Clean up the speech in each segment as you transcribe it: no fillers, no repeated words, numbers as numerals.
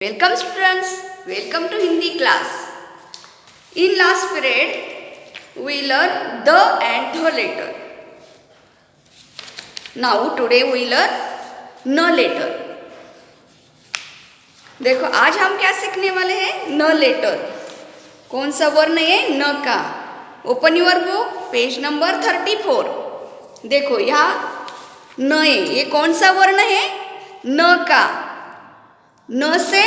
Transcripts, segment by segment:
Welcome students, welcome to Hindi class. In last period, we learned the and the letter. Now today we learn न letter. देखो आज हम क्या सीखने वाले हैं? न लेटर. कौन सा वर्ण है? न का. Open your book, page number 34. देखो यहाँ न है. ये कौन सा वर्ण है? न का. न से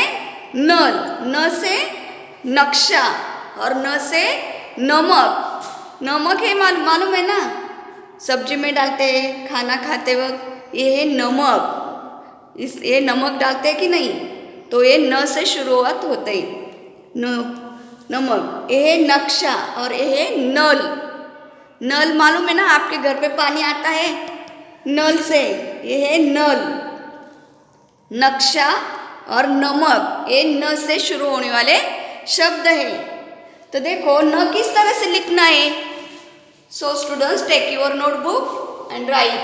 नल, न से नक्शा और न से नमक. नमक है मालूम है ना, सब्जी में डालते हैं खाना खाते वक्त. ये है नमक. ये नमक डालते हैं कि नहीं, तो ये न से शुरुआत होते हैं. नमक. ये है नक्शा और ये है नल. नल मालूम है ना, आपके घर पे पानी आता है नल से. ये है नल. नक्शा और नमक ये न से शुरू होने वाले शब्द है. तो देखो न किस तरह से लिखना है. So students take your notebook and write.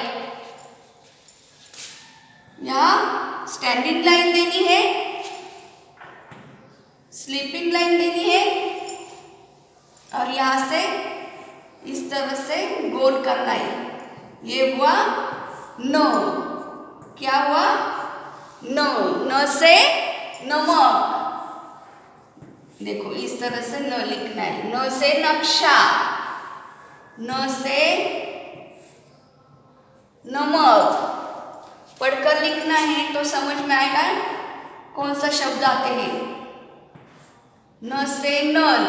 यहाँ स्टैंडिंग लाइन देनी है, स्लीपिंग लाइन देनी है और यहाँ से इस तरह से गोल करना है. ये हुआ न. क्या हुआ? न. न से नमक. देखो इस तरह से न लिखना है. न से नक्शा, न से नमक. पढ़कर लिखना है तो समझ में आएगा कौन सा शब्द आते हैं. न से नल.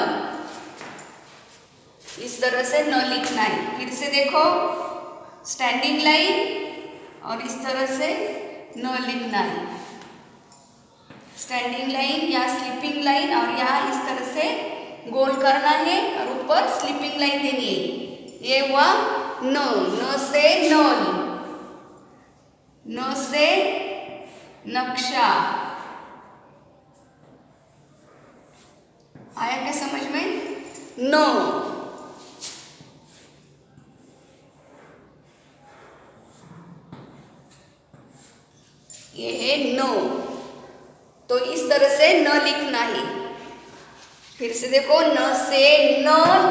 इस तरह से न लिखना है. फिर से देखो स्टैंडिंग लाइन और इस तरह से न लिखना है. स्टैंडिंग लाइन या स्लीपिंग लाइन और यहाँ इस तरह से गोल करना है और ऊपर स्लीपिंग लाइन देनी है. ये हुआ न. न से नल, न से नक्शा. आया क्या समझ में? न. ये है नो. तो इस तरह से न लिखना है. फिर से देखो न से नल,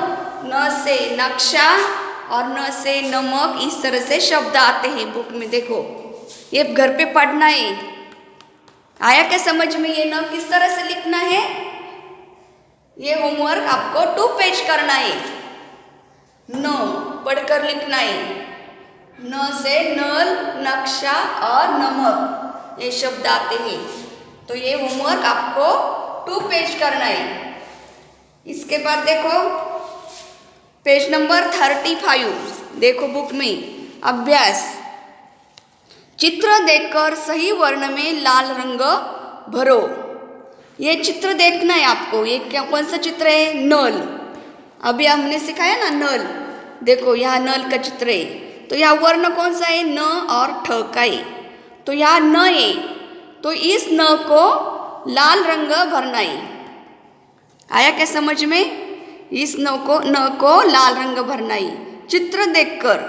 न से नक्शा और न से नमक. इस तरह से शब्द आते हैं बुक में. देखो ये घर पे पढ़ना है. आया क्या समझ में? ये न किस तरह से लिखना है, ये होमवर्क आपको 2 पेज करना है. न पढ़कर लिखना है. न से नल, नक्शा और नमक ये शब्द आते हैं. तो ये होमवर्क आपको 2 पेज करना है. इसके बाद देखो पेज नंबर 35. देखो बुक में अभ्यास. चित्र देखकर सही वर्ण में लाल रंग भरो. ये चित्र देखना है आपको. ये क्या कौन सा चित्र है? नल. अभी हमने सिखाया ना नल. देखो यहाँ नल का चित्र है. तो यहाँ वर्ण कौन सा है? न और ठ का है. तो यहाँ न है, तो इस न को लाल रंग भरना है. आया क्या समझ में? इस न को लाल रंग भरना है. चित्र देखकर.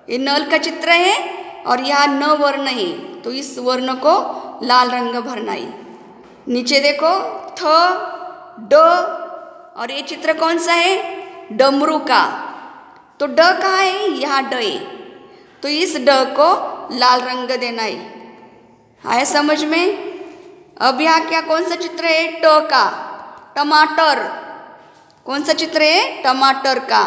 ये नल का चित्र है और यहाँ न वर्ण है, तो इस वर्ण को लाल रंग भरना है. नीचे देखो थ, ड और ये चित्र कौन सा है? डमरू का. तो ड कहाँ है? यहाँ ड है, तो इस ड को लाल रंग देना है. आया समझ में? अब यहाँ क्या कौन सा चित्र है? ट का. टमाटर. कौन सा चित्र है? टमाटर का.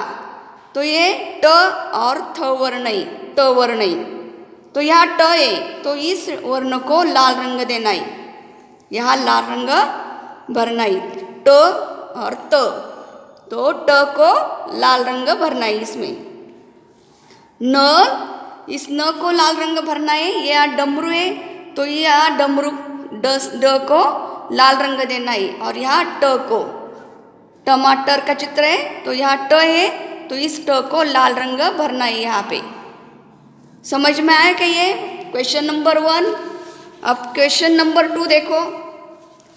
तो ये ट और थ वर्ण है, ट वर्ण है. तो यहाँ ट है, तो इस वर्ण को लाल रंग देना है. यहाँ लाल रंग भरना है. ट और त. तो ट को लाल रंग भरना है इसमें. न, इस न को लाल रंग भरना है. ये यहाँ डमरू है, तो यहाँ डमरू ड को लाल रंग देना है. और यहाँ ट को. टमाटर का चित्र है, तो यहाँ ट है, तो इस ट को लाल रंग भरना है यहाँ पे. समझ में आया क्या? ये क्वेश्चन नंबर 1. अब क्वेश्चन नंबर 2 देखो.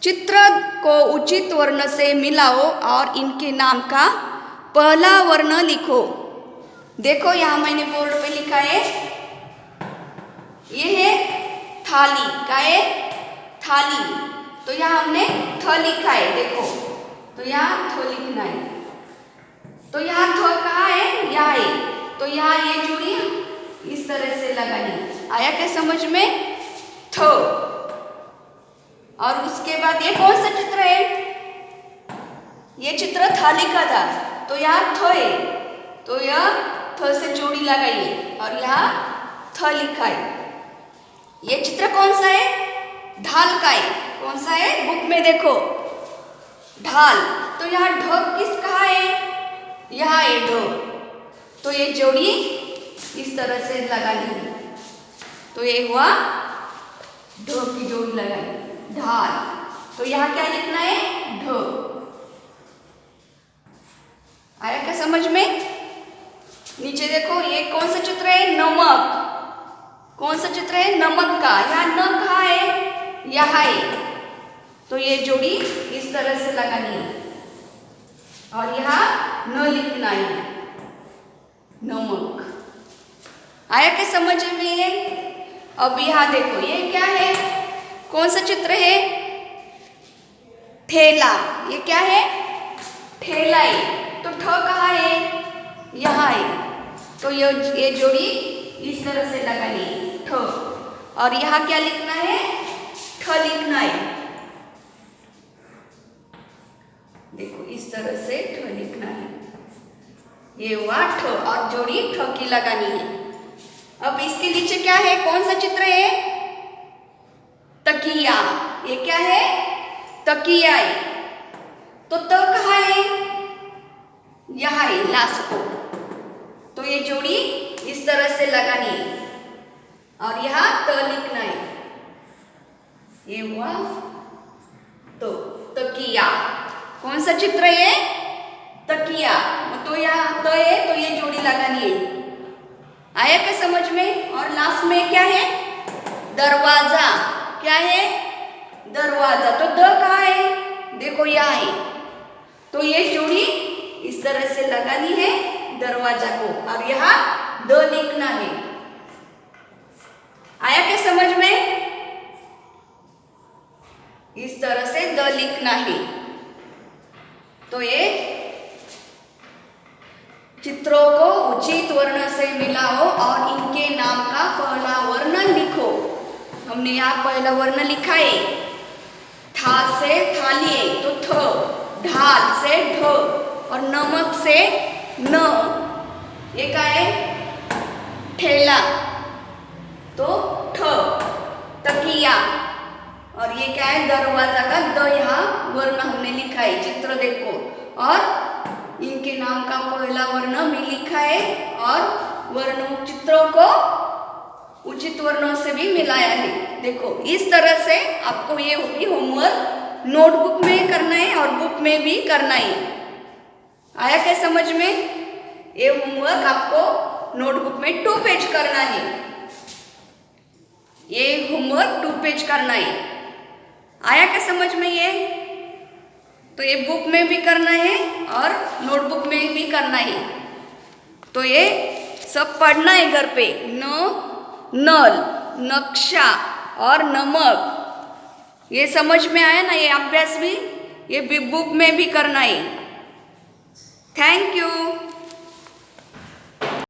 चित्र को उचित वर्ण से मिलाओ और इनके नाम का पहला वर्ण लिखो. देखो यहाँ मैंने बोर्ड पे लिखा है, ये है थाली. का है? थाली. तो यहाँ हमने थ लिखा है, देखो, तो यहाँ थ लिखना है। तो यहाँ थ कहाँ है? यहाँ है, तो यहाँ ये जोड़ी इस तरह से लगानी। आया क्या समझ में? थ। और उसके बाद ये कौन सा चित्र है? ये चित्र थाली का था, तो यहाँ थ है, तो यह थ से जोड़ी लगाइए और यहाँ थ लिखा है। ये चित्र कौन सा है? ढाल का है। कौन सा है? बुक में देखो, ढाल। तो यहाँ ढ किस कहाँ है? यहाँ है ढ, तो ये जोड़ी इस तरह से लगानी है। तो ये हुआ ढ की जोड़ी लगाई, ढाल। तो यहाँ क्या लिखना है? ढ। आया क्या समझ में? नीचे देखो, ये कौन सा चित्र है? नमक। कौन सा चित्र है? नमक का। यहाँ न कहाँ है? यहाँ है, तो ये जोड़ी इस तरह से लगानी है और यहाँ न लिखना है, नमक। आया क्या समझ में ये? अब यहाँ देखो, ये क्या है? कौन सा चित्र है? ठेला। ये क्या है? ठेला है, तो ठ कहाँ है? यहाँ है, तो ये जोड़ी इस तरह से लगानी है, ठ। और यहाँ क्या लिखना है? ठ लिखना है। देखो, इस तरह से ठ लिखना है। ये हुआ ठ, और जोड़ी ठ की लगानी है। अब इसके नीचे क्या है? कौन सा चित्र है? तकिया। ये क्या है? तकिया है, तो त कहाँ है? यहाँ है, लास्ट को, तो ये जोड़ी इस तरह से लगानी है और यहाँ त लिखना है। ये हुआ तो तकिया। कौन सा चित्र है? तकिया। तो यहाँ त है, तो ये जोड़ी लगानी है। आया क्या समझ में? और लास्ट में क्या है? दरवाजा। क्या है? दरवाजा। तो द कहाँ है? देखो, यहाँ है, तो ये जोड़ी इस तरह से लगानी है दरवाजा को, और यहाँ द लिखना है। आया क्या समझ में? इस तरह से द लिखना है। तो ये चित्रों को उचित वर्ण से मिलाओ और इनके नाम का पहला वर्ण लिखो। हमने यहाँ पहला वर्ण लिखा है। था से थाली है, तो थ। ढाल से ढ, और नमक से न। ये क्या है? ठेला, तो ठ। तकिया, और ये क्या है? दरवाजा का द, यहाँ वर्ण हमने लिखा है, चित्र देखो। और इनके नाम का पहला वर्ण भी लिखा है, और वर्णों चित्रों को उचित वर्णों से भी मिलाया है। देखो, इस तरह से आपको ये भी होमवर्क नोटबुक में करना है और बुक में भी करना है। आया क्या समझ में? ये होमवर्क आपको नोटबुक में 2 पेज करना है। ये होमवर्क 2 पेज करना है। आया क्या समझ में ये? तो ये बुक में भी करना है और नोटबुक में भी करना है। तो ये सब पढ़ना है घर पे। न, नल, नक्शा और नमक। ये समझ में आया ना? ये अभ्यास भी ये बुक में भी करना है। Thank you.